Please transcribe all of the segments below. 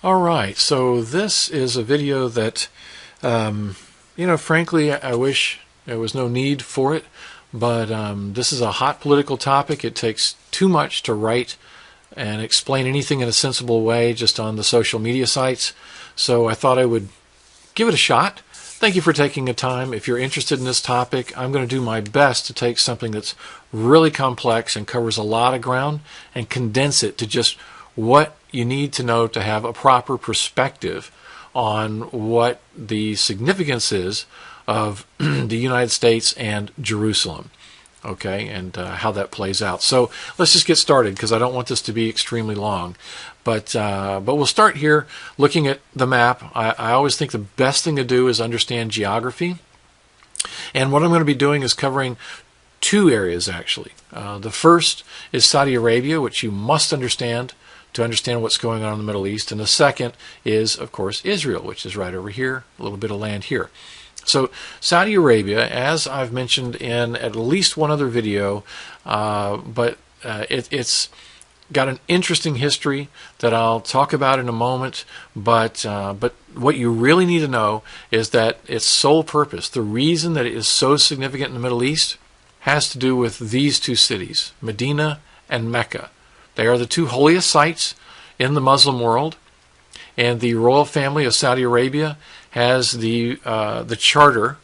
All right, so this is a video that, frankly, I wish there was no need for it, but this is a hot political topic. It takes too much to write and explain anything in a sensible way just on the social media sites, so I thought I would give it a shot. Thank you for taking the time. If you're interested in this topic, I'm going to do my best to take something that's really complex and covers a lot of ground and condense it to just what you need to know to have a proper perspective on what the significance is of the United States and Jerusalem, okay, and how that plays out. So let's just get started because I don't want this to be extremely long. But we'll start here looking at the map. I always think the best thing to do is understand geography. And what I'm going to be doing is covering two areas, actually. The first is Saudi Arabia, which you must understand to understand what's going on in the Middle East. And the second is, of course, Israel, which is right over here, a little bit of land here. So Saudi Arabia, as I've mentioned in at least one other video, it's got an interesting history that I'll talk about in a moment, but what you really need to know is that its sole purpose, the reason that it is so significant in the Middle East, has to do with these two cities, Medina and Mecca. They are the two holiest sites in the Muslim world, and the royal family of Saudi Arabia has the charter.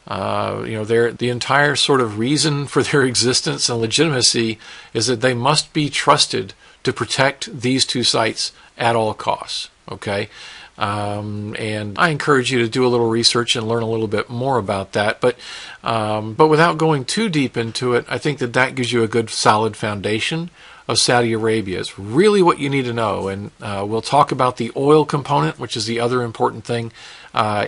The entire sort of reason for their existence and legitimacy is that they must be trusted to protect these two sites at all costs. Okay, and I encourage you to do a little research and learn a little bit more about that. But without going too deep into it, I think that gives you a good solid foundation of Saudi Arabia. It's really what you need to know, and we'll talk about the oil component, which is the other important thing,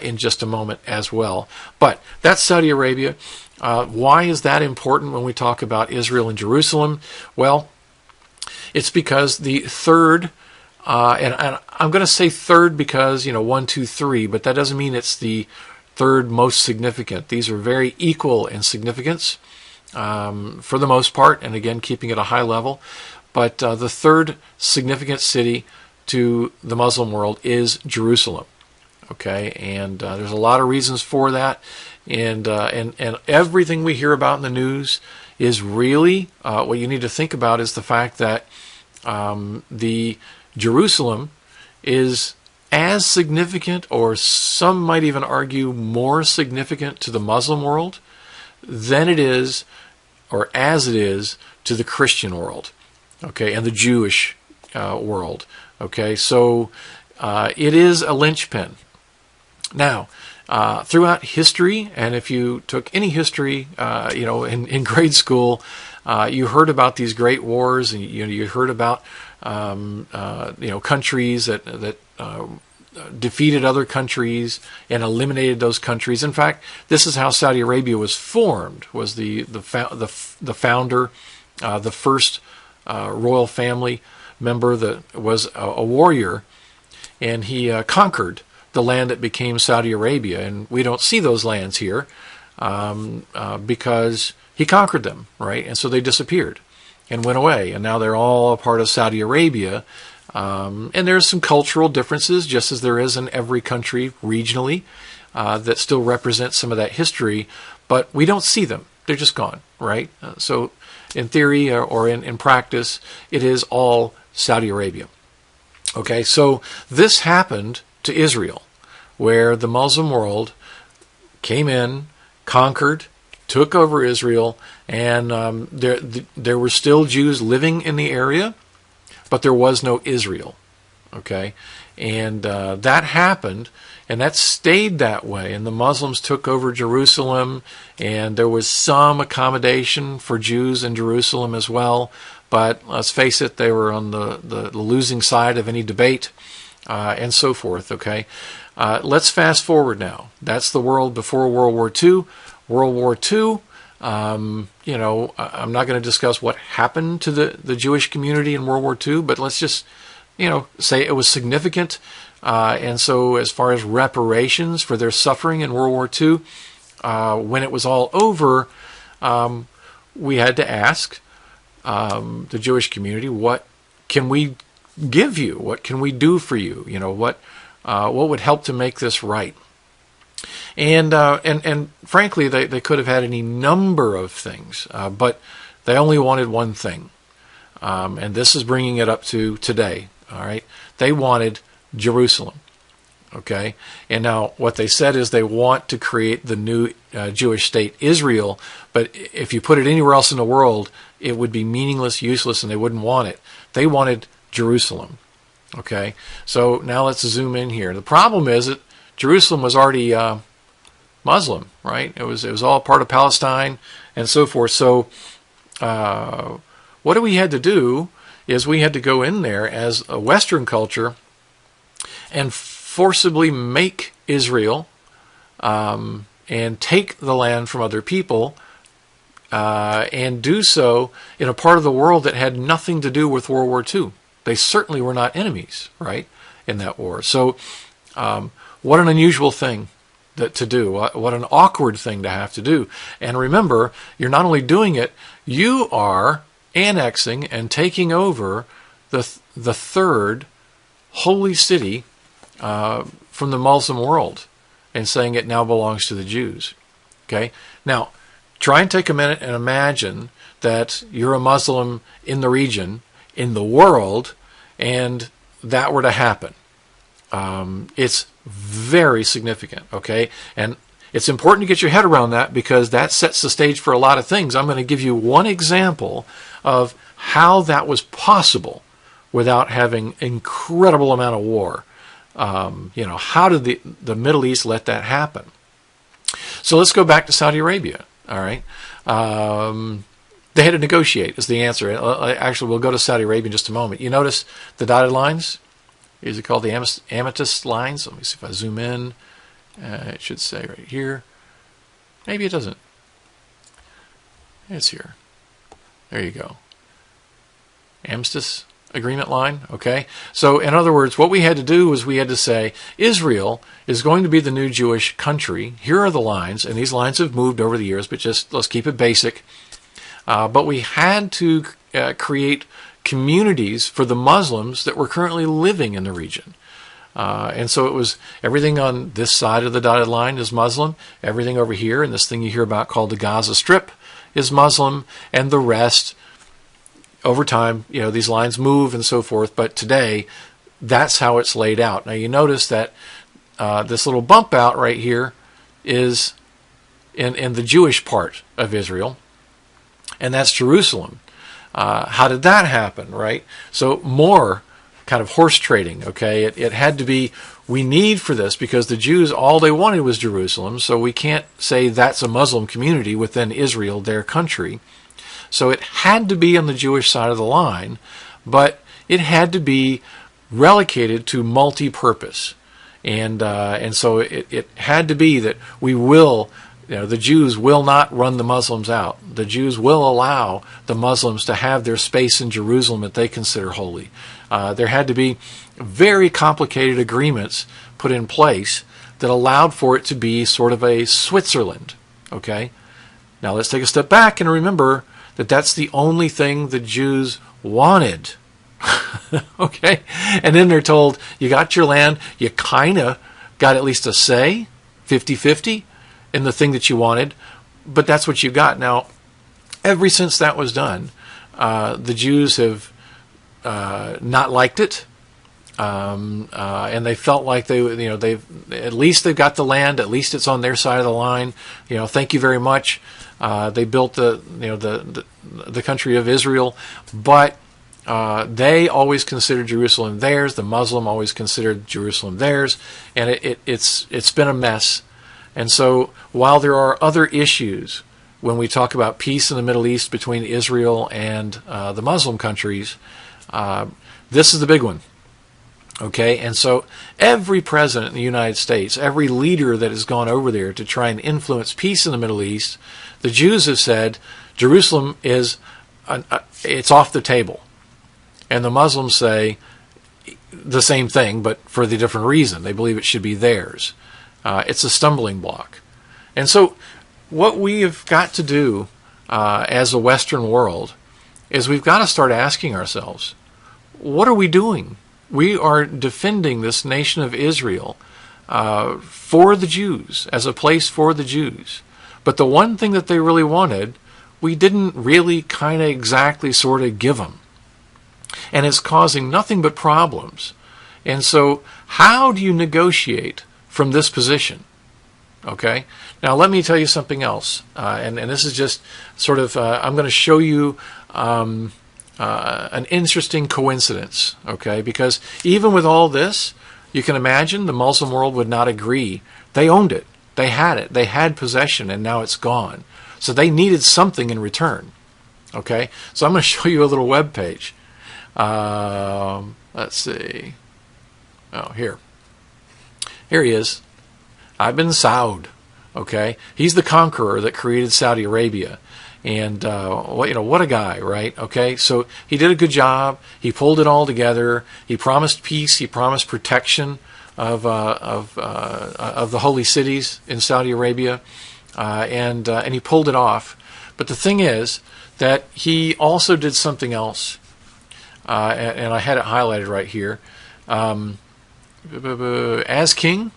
in just a moment as well. But that's Saudi Arabia. Why is that important when we talk about Israel and Jerusalem? Well, it's because the third, and I'm going to say third because, 1, 2, 3, but that doesn't mean it's the third most significant. These are very equal in significance for the most part, and again, keeping it a high level. But the third significant city to the Muslim world is Jerusalem. Okay, and there's a lot of reasons for that, and everything we hear about in the news is really what you need to think about is the fact that the Jerusalem is as significant, or some might even argue more significant to the Muslim world than it is, or as it is, to the Christian world, okay, and the Jewish world. Okay, so it is a linchpin. Now, throughout history, and if you took any history, in grade school, you heard about these great wars, and you heard about countries that defeated other countries and eliminated those countries. In fact, this is how Saudi Arabia was formed. Was the founder, the first royal family member that was a warrior, and he conquered the land that became Saudi Arabia, and we don't see those lands here because he conquered them, right? And so they disappeared and went away, and now they're all a part of Saudi Arabia. And there's some cultural differences, just as there is in every country regionally, that still represent some of that history, but we don't see them. They're just gone, right? So in theory or in practice, it is all Saudi Arabia. Okay, so this happened to Israel, where the Muslim world came in, conquered, took over Israel, and there were still Jews living in the area, but there was no Israel. Okay, and that happened, and that stayed that way, and the Muslims took over Jerusalem, and there was some accommodation for Jews in Jerusalem as well, but let's face it, they were on the losing side of any debate, and so forth. Okay, let's fast forward now. That's the world before World War II. World War II, I'm not going to discuss what happened to the Jewish community in World War II, but let's just, say it was significant. And so as far as reparations for their suffering in World War II, when it was all over, we had to ask the Jewish community, what can we give you? What can we do for you? What would help to make this right? And frankly, they could have had any number of things, but they only wanted one thing. And this is bringing it up to today. All right, they wanted Jerusalem. Okay, and now what they said is they want to create the new Jewish state Israel, but if you put it anywhere else in the world, it would be meaningless, useless, and they wouldn't want it. They wanted Jerusalem. Okay, so now let's zoom in here. The problem is that Jerusalem was already Muslim, right? It was all part of Palestine and so forth. So what we had to do is we had to go in there as a Western culture and forcibly make Israel and take the land from other people and do so in a part of the world that had nothing to do with World War II. They certainly were not enemies, right, in that war. So what an unusual thing to do. What an awkward thing to have to do. And remember, you're not only doing it, you are annexing and taking over the third holy city from the Muslim world and saying it now belongs to the Jews. Okay? Now, try and take a minute and imagine that you're a Muslim in the region, in the world, and that were to happen. It's very significant, okay? And it's important to get your head around that because that sets the stage for a lot of things. I'm going to give you one example of how that was possible without having incredible amount of war. How did the Middle East let that happen? So let's go back to Saudi Arabia, all right? They had to negotiate is the answer. Actually, we'll go to Saudi Arabia in just a moment. You notice the dotted lines? Is it called the amethyst lines? Let me see if I zoom in. It should say right here. Maybe it doesn't. It's here. There you go. Amethyst agreement line. Okay. So in other words, what we had to do was we had to say Israel is going to be the new Jewish country. Here are the lines, and these lines have moved over the years, but just let's keep it basic. But we had to create communities for the Muslims that were currently living in the region. And so it was everything on this side of the dotted line is Muslim. Everything over here, and this thing you hear about called the Gaza Strip, is Muslim. And the rest, over time, these lines move and so forth. But today, that's how it's laid out. Now you notice that this little bump out right here is in the Jewish part of Israel. And that's Jerusalem. How did that happen, right? So more kind of horse trading, okay? It had to be, we need for this because the Jews, all they wanted was Jerusalem, so we can't say that's a Muslim community within Israel, their country. So it had to be on the Jewish side of the line, but it had to be relocated to multi-purpose. And so it had to be that we will... the Jews will not run the Muslims out. The Jews will allow the Muslims to have their space in Jerusalem that they consider holy. There had to be very complicated agreements put in place that allowed for it to be sort of a Switzerland. Okay? Now let's take a step back and remember that that's the only thing the Jews wanted. Okay? And then they're told, you got your land, you kind of got at least a say, 50-50. In the thing that you wanted, but that's what you got. Now, ever since that was done, the Jews have not liked it, and they felt like they've at least they've got the land, at least it's on their side of the line. Thank you very much. They built the country of Israel, but they always considered Jerusalem theirs. The Muslim always considered Jerusalem theirs, and it's been a mess. And so while there are other issues when we talk about peace in the Middle East between Israel and the Muslim countries, this is the big one. Okay, and so every president in the United States, every leader that has gone over there to try and influence peace in the Middle East, the Jews have said Jerusalem is it's off the table. And the Muslims say the same thing, but for the different reason. They believe it should be theirs. It's a stumbling block. And so what we have got to do as a Western world is we've got to start asking ourselves, what are we doing? We are defending this nation of Israel for the Jews, as a place for the Jews. But the one thing that they really wanted, we didn't really kind of exactly sort of give them. And it's causing nothing but problems. And so how do you negotiate from this position? Okay? Now let me tell you something else. And this is just sort of, I'm going to show you an interesting coincidence. Okay? Because even with all this, you can imagine the Muslim world would not agree. They owned it. They had it. They had possession, and now it's gone. So they needed something in return. Okay? So I'm going to show you a little web page. Let's see. Oh, here. Here he is. Ibn Saud. Okay? He's the conqueror that created Saudi Arabia. And, what a guy, right? Okay? So he did a good job. He pulled it all together. He promised peace. He promised protection of the holy cities in Saudi Arabia. And he pulled it off. But the thing is that he also did something else. And I had it highlighted right here. As king,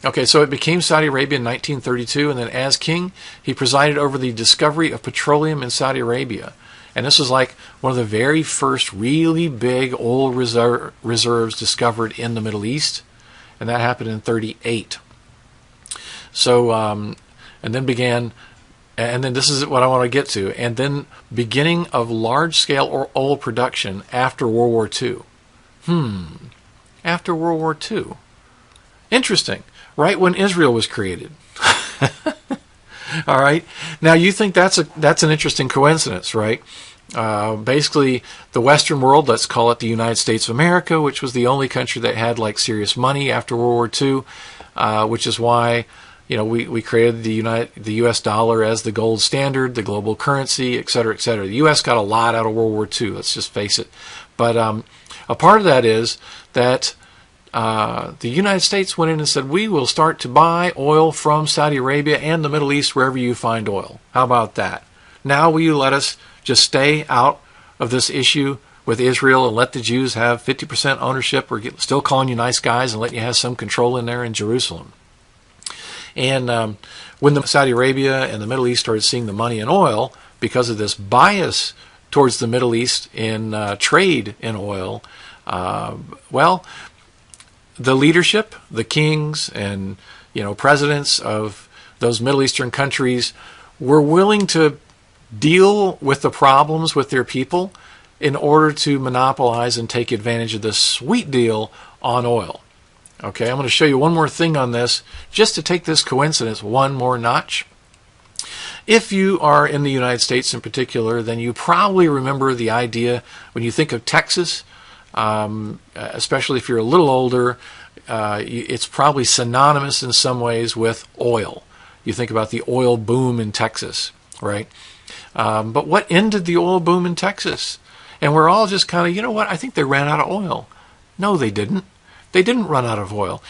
okay, so it became Saudi Arabia in 1932, and then as king, he presided over the discovery of petroleum in Saudi Arabia. And this was like one of the very first really big oil reserves discovered in the Middle East, and that happened in 1938. So, and then this is what I want to get to, and then beginning of large-scale oil production after World War II. After World War II. Interesting. Right when Israel was created. All right. Now you think that's an interesting coincidence, right? Basically, the Western world, let's call it the United States of America, which was the only country that had like serious money after World War II, which is why we created the U.S. dollar as the gold standard, the global currency, et cetera, et cetera. The U.S. got a lot out of World War II. Let's just face it. But a part of that is that the United States went in and said, we will start to buy oil from Saudi Arabia and the Middle East wherever you find oil. How about that? Now will you let us just stay out of this issue with Israel and let the Jews have 50% ownership? We're still calling you nice guys and letting you have some control in there in Jerusalem. And when the Saudi Arabia and the Middle East started seeing the money in oil, because of this bias towards the Middle East in trade in oil, the leadership, the kings and presidents of those Middle Eastern countries were willing to deal with the problems with their people in order to monopolize and take advantage of this sweet deal on oil. Okay, I'm going to show you one more thing on this, just to take this coincidence one more notch. If you are in the United States in particular, then you probably remember the idea when you think of Texas, especially if you're a little older, it's probably synonymous in some ways with oil. You think about the oil boom in Texas, right? But what ended the oil boom in Texas? And we're all just kind of, I think they ran out of oil. No, they didn't. They didn't run out of oil.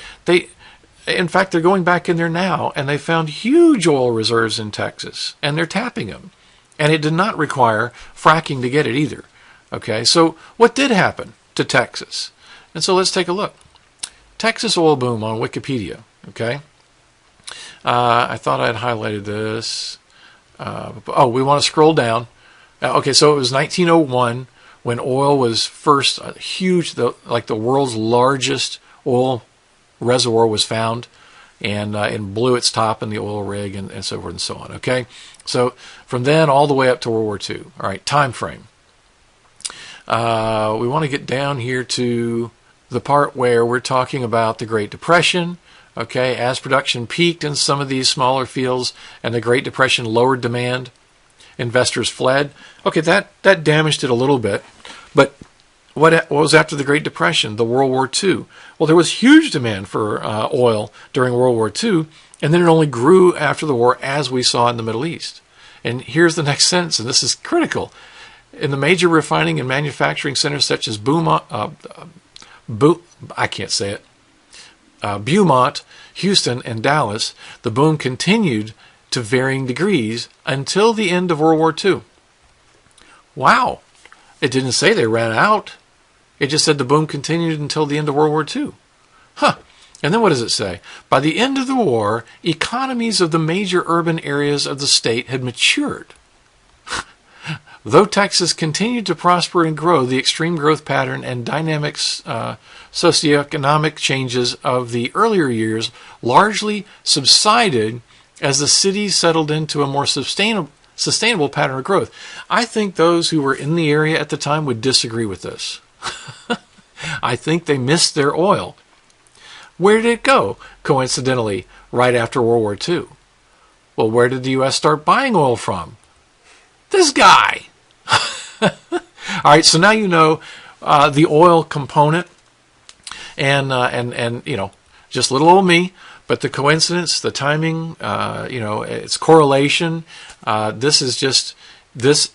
In fact, they're going back in there now, and they found huge oil reserves in Texas, and they're tapping them. And it did not require fracking to get it either. Okay, so what did happen to Texas? And so let's take a look. Texas oil boom on Wikipedia. Okay, I thought I'd highlighted this. We want to scroll down. Okay, so it was 1901 when oil was first huge, the world's largest oil reservoir was found, and blew its top in the oil rig and so forth and so on. Okay, so from then all the way up to World War II. All right, time frame. We want to get down here to the part where we're talking about the Great Depression. Okay, as production peaked in some of these smaller fields and the Great Depression lowered demand, investors fled. Okay, that damaged it a little bit. But what was after the Great Depression? The World War II. Well, there was huge demand for oil during World War II, and then it only grew after the war, as we saw in the Middle East. And here's the next sentence, and this is critical. In the major refining and manufacturing centers such as Beaumont, Houston, and Dallas, the boom continued to varying degrees until the end of World War II. Wow. It didn't say they ran out. It just said the boom continued until the end of World War II. Huh. And then what does it say? By the end of the war, economies of the major urban areas of the state had matured. Though Texas continued to prosper and grow, the extreme growth pattern and dynamic socioeconomic changes of the earlier years largely subsided as the city settled into a more sustainable pattern of growth. I think those who were in the area at the time would disagree with this. I think they missed their oil. Where did it go, coincidentally, right after World War II? Well, where did the U.S. start buying oil from? This guy. All right, so now you know the oil component, and you know, just little old me, but the coincidence, the timing, you know, its correlation. This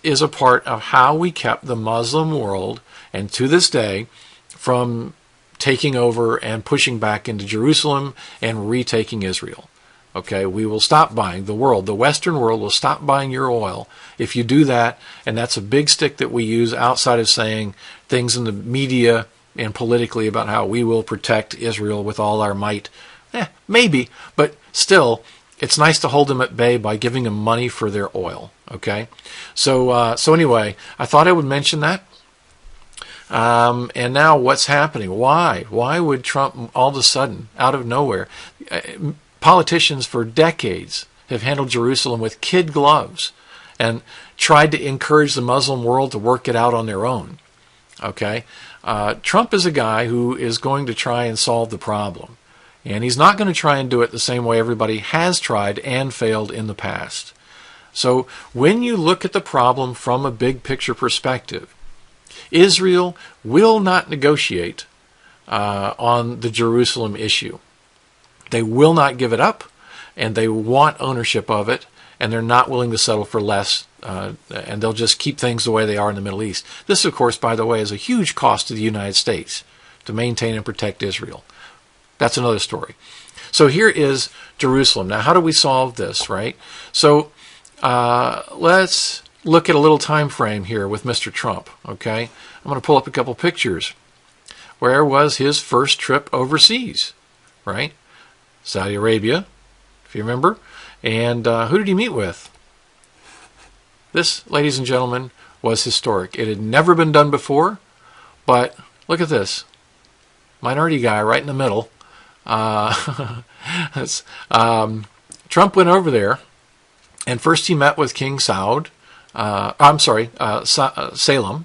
is a part of how we kept the Muslim world, and to this day, from taking over and pushing back into Jerusalem and retaking Israel. Okay, we will stop buying, the Western world will stop buying your oil if you do that, and that's a big stick that we use outside of saying things in the media and politically about how we will protect Israel with all our might. Maybe, but still, it's nice to hold them at bay by giving them money for their oil. Okay, so anyway, I thought I would mention that. And now what's happening? Why would Trump all of a sudden, out of nowhere? Politicians for decades have handled Jerusalem with kid gloves and tried to encourage the Muslim world to work it out on their own. Okay? Trump is a guy who is going to try and solve the problem. And he's not going to try and do it the same way everybody has tried and failed in the past. So when you look at the problem from a big picture perspective, Israel will not negotiate on the Jerusalem issue. They will not give it up, and they want ownership of it, and they're not willing to settle for less, and they'll just keep things the way they are in the Middle East. This, of course, by the way, is a huge cost to the United States to maintain and protect Israel. That's another story. So here is Jerusalem. Now, how do we solve this, right? So let's look at a little time frame here with Mr. Trump, okay? I'm going to pull up a couple pictures. Where was his first trip overseas, right? Saudi Arabia, if you remember. And who did he meet with? This, ladies and gentlemen, was historic. It had never been done before, but look at this. Minority guy right in the middle. Trump went over there, and first he met with King Saud. Salem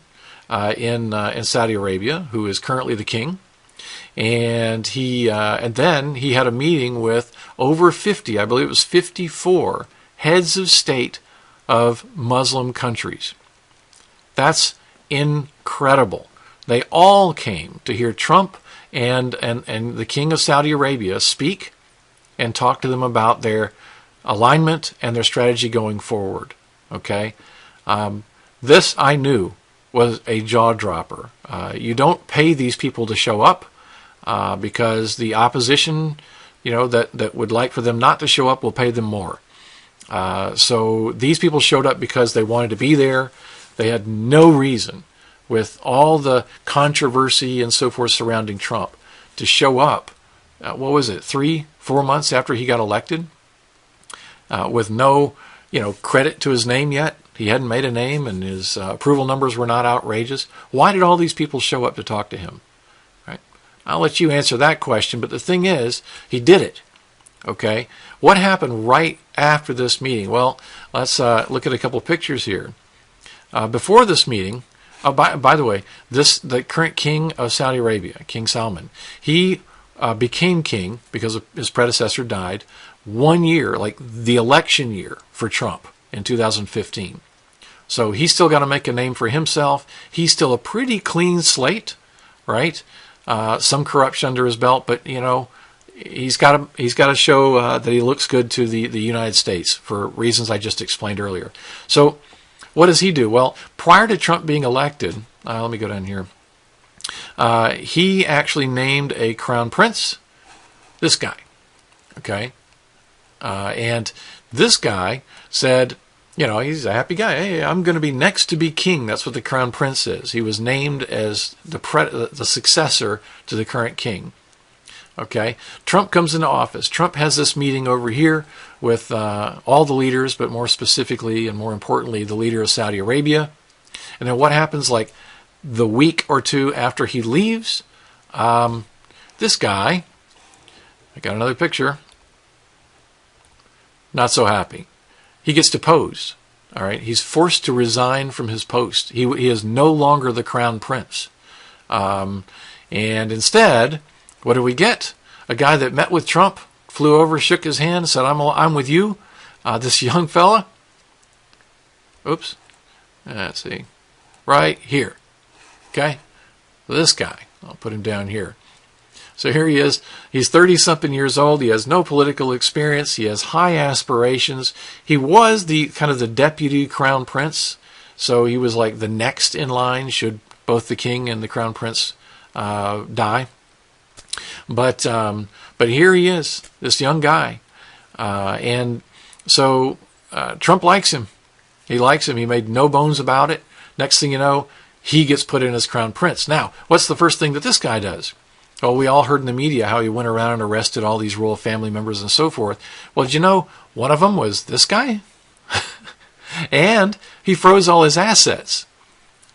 in Saudi Arabia, who is currently the king. And then he had a meeting with over 50, I believe it was 54, heads of state of Muslim countries. That's incredible. They all came to hear Trump and the king of Saudi Arabia speak and talk to them about their alignment and their strategy going forward. Okay? This I knew was a jaw dropper. You don't pay these people to show up. Because the opposition, you know, that would like for them not to show up will pay them more. So these people showed up because they wanted to be there. They had no reason, with all the controversy and so forth surrounding Trump, to show up. What was it, 3-4 months after he got elected, with no, you know, credit to his name yet. He hadn't made a name, and his approval numbers were not outrageous. Why did all these people show up to talk to him? I'll let you answer that question, but the thing is, he did it. Okay? What happened right after this meeting? Well, let's look at a couple pictures here. Before this meeting, by the way, the current king of Saudi Arabia, King Salman, he became king because his predecessor died 1 year, like the election year for Trump in 2015. So he's still got to make a name for himself. He's still a pretty clean slate, right? Some corruption under his belt, but you know, he's got to show that he looks good to the United States for reasons I just explained earlier. So, what does he do? Well, prior to Trump being elected, let me go down here. He actually named a crown prince. This guy, okay, and this guy said, he's a happy guy. Hey, I'm going to be next to be king. That's what the crown prince is. He was named as the successor to the current king. Okay, Trump comes into office. Trump has this meeting over here with all the leaders, but more specifically and more importantly, the leader of Saudi Arabia. And then what happens like the week or two after he leaves? This guy, I got another picture, not so happy. He gets deposed. All right, he's forced to resign from his post. He is no longer the crown prince. And instead, what do we get? A guy that met with Trump, flew over, shook his hand, said, I'm with you. This young fella. Oops. Let's see. Right here. Okay? This guy. I'll put him down here. So here he is. He's 30-something years old. He has no political experience. He has high aspirations. He was the kind of the deputy crown prince. So he was like the next in line should both the king and the crown prince die. But here he is, this young guy. And so Trump likes him. He likes him. He made no bones about it. Next thing you know, he gets put in as crown prince. Now, what's the first thing that this guy does? Well, we all heard in the media how he went around and arrested all these royal family members and so forth. Well, did you know one of them was this guy? And he froze all his assets.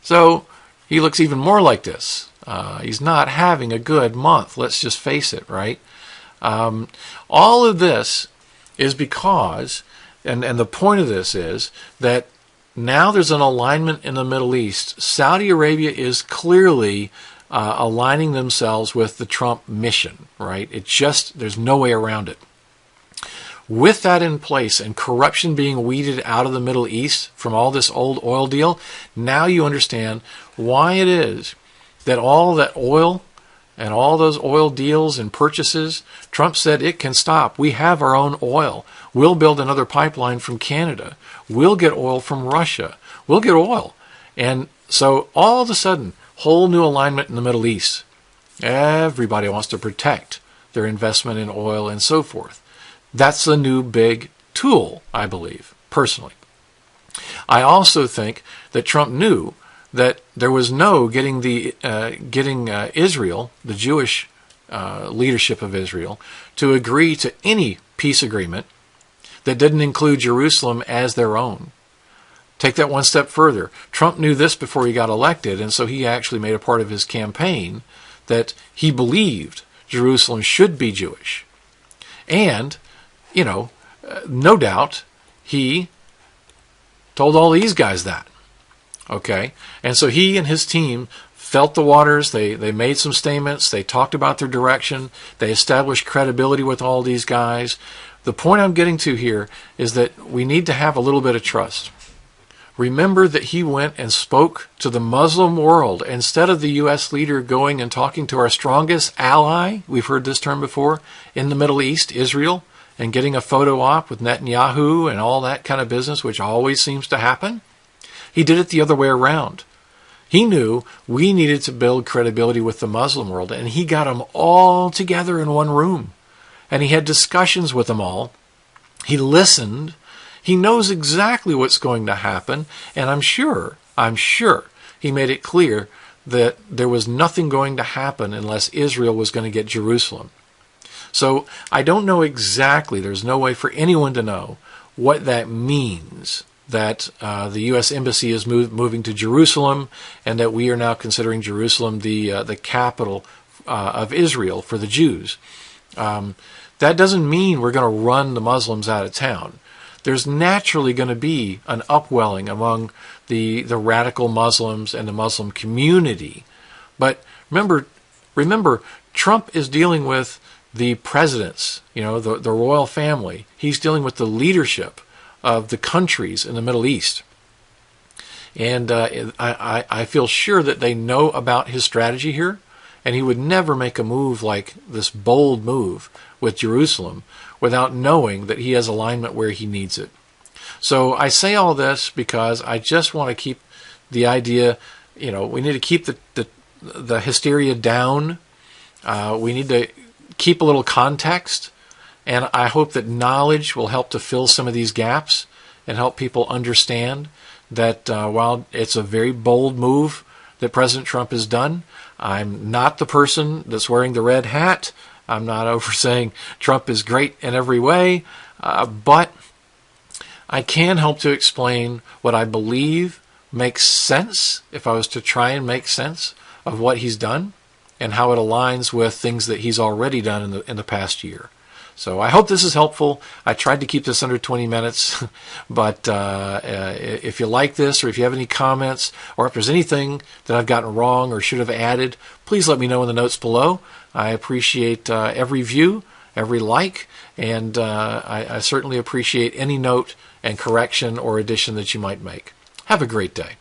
So he looks even more like this. He's not having a good month. Let's just face it, right? All of this is because, and the point of this is that now there's an alignment in the Middle East. Saudi Arabia is clearly aligning themselves with the Trump mission, right? There's no way around it. With that in place and corruption being weeded out of the Middle East from all this old oil deal, now you understand why it is that all that oil and all those oil deals and purchases, Trump said it can stop. We have our own oil. We'll build another pipeline from Canada. We'll get oil from Russia. We'll get oil. And so all of a sudden, whole new alignment in the Middle East. Everybody wants to protect their investment in oil and so forth. That's the new big tool, I believe, personally. I also think that Trump knew that there was no getting Israel, the Jewish leadership of Israel, to agree to any peace agreement that didn't include Jerusalem as their own. Take that one step further. Trump knew this before he got elected, and so he actually made a part of his campaign that he believed Jerusalem should be Jewish. And, no doubt, he told all these guys that. Okay? And so he and his team felt the waters. They made some statements. They talked about their direction. They established credibility with all these guys. The point I'm getting to here is that we need to have a little bit of trust. Remember that he went and spoke to the Muslim world instead of the U.S. leader going and talking to our strongest ally, we've heard this term before, in the Middle East, Israel, and getting a photo op with Netanyahu and all that kind of business, which always seems to happen. He did it the other way around. He knew we needed to build credibility with the Muslim world, and he got them all together in one room. And he had discussions with them all. He listened. He knows exactly what's going to happen, and I'm sure he made it clear that there was nothing going to happen unless Israel was going to get Jerusalem. So I don't know exactly, there's no way for anyone to know what that means, that the U.S. Embassy is moving to Jerusalem, and that we are now considering Jerusalem the capital of Israel for the Jews. That doesn't mean we're going to run the Muslims out of town. There's naturally going to be an upwelling among the radical Muslims and the Muslim community. But remember, Trump is dealing with the presidents, the royal family. He's dealing with the leadership of the countries in the Middle East. And I feel sure that they know about his strategy here, and he would never make a move like this bold move with Jerusalem without knowing that he has alignment where he needs it. So I say all this because I just want to keep the idea, we need to keep the hysteria down. We need to keep a little context, and I hope that knowledge will help to fill some of these gaps. and help people understand that while it's a very bold move that President Trump has done, I'm not the person that's wearing the red hat. I'm not over saying Trump is great in every way, but I can help to explain what I believe makes sense, if I was to try and make sense of what he's done and how it aligns with things that he's already done in the past year. So I hope this is helpful. I tried to keep this under 20 minutes, but if you like this, or if you have any comments, or if there's anything that I've gotten wrong or should have added, please let me know in the notes below. I appreciate every view, every like, and I certainly appreciate any note and correction or addition that you might make. Have a great day.